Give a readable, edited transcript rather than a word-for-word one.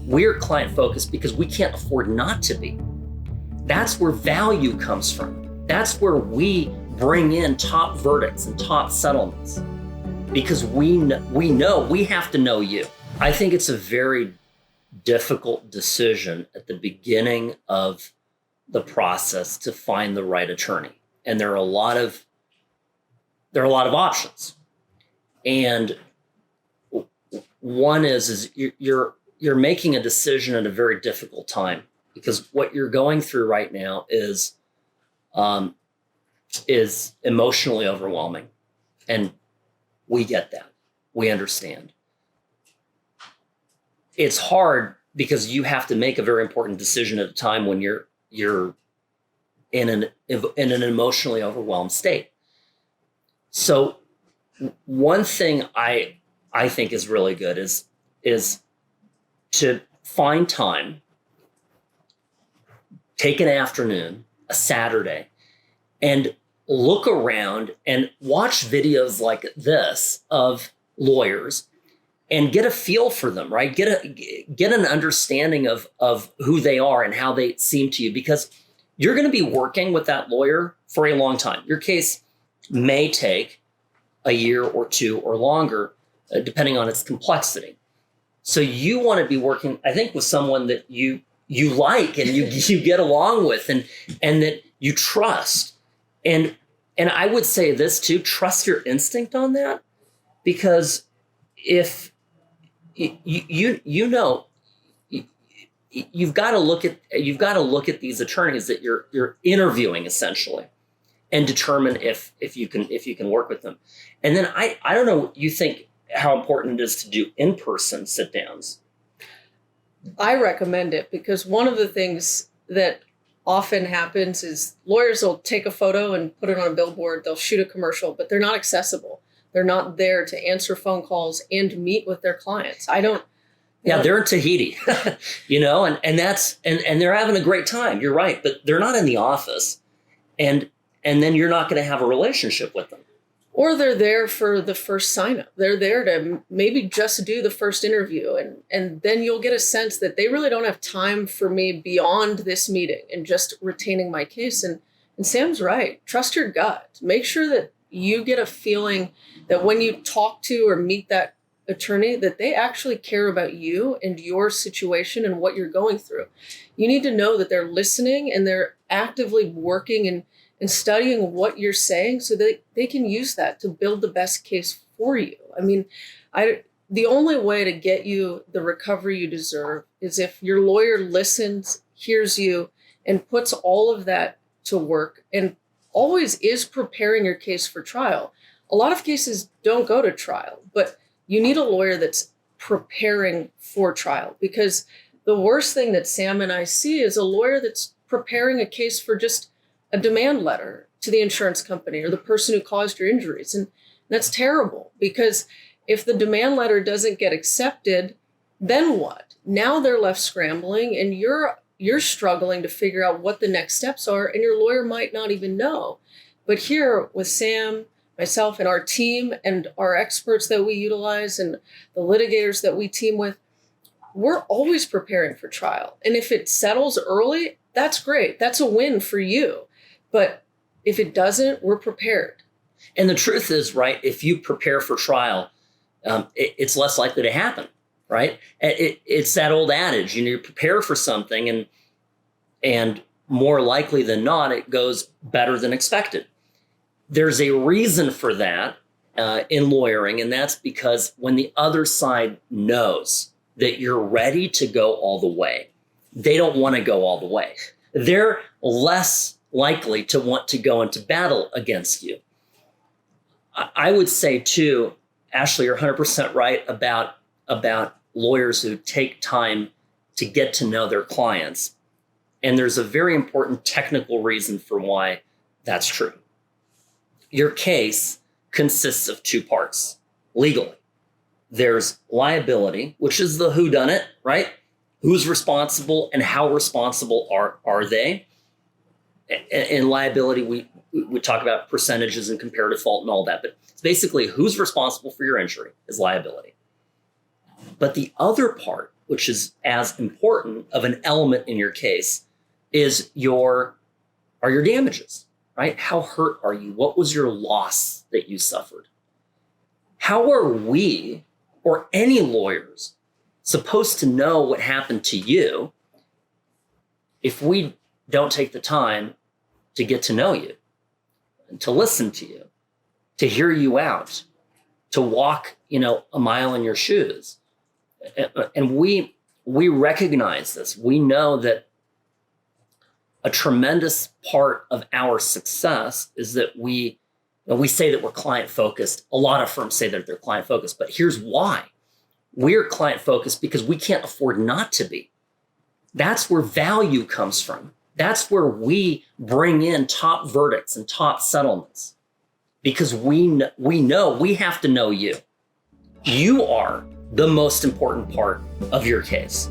We're client focused because we can't afford not to be. That's where value comes from. That's where we bring in top verdicts and top settlements, because we know we have to know you. I think it's a very difficult decision at the beginning of the process to find the right attorney. And there are a lot of options. And one is you're making a decision at a very difficult time, because what you're going through right now is emotionally overwhelming. And we get that. We understand. It's hard because you have to make a very important decision at a time when you're in an emotionally overwhelmed state. So one thing I think is really good is to find time, take an afternoon, a Saturday, and look around and watch videos like this of lawyers and get a feel for them, right? Get an understanding of who they are and how they seem to you, because you're going to be working with that lawyer for a long time. Your case may take a year or two or longer, depending on its complexity. So you want to be working, I think, with someone that you like and you get along with and that you trust. And I would say this too, trust your instinct on that, because if you've got to look at these attorneys that you're interviewing essentially, and determine if you can work with them. And then I don't know what you think, how important it is to do in-person sit-downs. I recommend it, because one of the things that often happens is lawyers will take a photo and put it on a billboard, they'll shoot a commercial, but they're not accessible. They're not there to answer phone calls and meet with their clients. They're in Tahiti, and that's and they're having a great time. You're right, but they're not in the office, and then you're not going to have a relationship with them. Or they're there for the first sign up. They're there to maybe just do the first interview. And then you'll get a sense that they really don't have time for me beyond this meeting and just retaining my case. And Sam's right. Trust your gut. Make sure that you get a feeling that when you talk to or meet that attorney, that they actually care about you and your situation and what you're going through. You need to know that they're listening and they're actively working and studying what you're saying so that they can use that to build the best case for you. I mean, the only way to get you the recovery you deserve is if your lawyer listens, hears you, and puts all of that to work and always is preparing your case for trial. A lot of cases don't go to trial, but you need a lawyer that's preparing for trial, because the worst thing that Sam and I see is a lawyer that's preparing a case for just a demand letter to the insurance company or the person who caused your injuries. And that's terrible, because if the demand letter doesn't get accepted, then what? Now they're left scrambling and you're struggling to figure out what the next steps are, and your lawyer might not even know. But here with Sam, myself, and our team and our experts that we utilize and the litigators that we team with, we're always preparing for trial. And if it settles early, that's great. That's a win for you. But if it doesn't, we're prepared. And the truth is, right, if you prepare for trial, it's less likely to happen, right? It's that old adage, you prepare for something and more likely than not, it goes better than expected. There's a reason for that in lawyering, and that's because when the other side knows that you're ready to go all the way, they don't want to go all the way. They're less likely to want to go into battle against you. I would say too, Ashley, you're 100% right about lawyers who take time to get to know their clients. And there's a very important technical reason for why that's true. Your case consists of two parts legally. There's liability, which is the whodunit, right? Who's responsible and how responsible are they? In liability, we talk about percentages and comparative fault and all that, but it's basically who's responsible for your injury is liability. But the other part which is as important of an element in your case, is your damages, right? How hurt are you? What was your loss that you suffered? How are we or any lawyers supposed to know what happened to you if we don't take the time to get to know you, and to listen to you, to hear you out, to walk, a mile in your shoes? And we recognize this. We know that a tremendous part of our success is that we say that we're client focused. A lot of firms say that they're client focused, but here's why. We're client focused because we can't afford not to be. That's where value comes from. That's where we bring in top verdicts and top settlements, because we know we have to know you. You are the most important part of your case.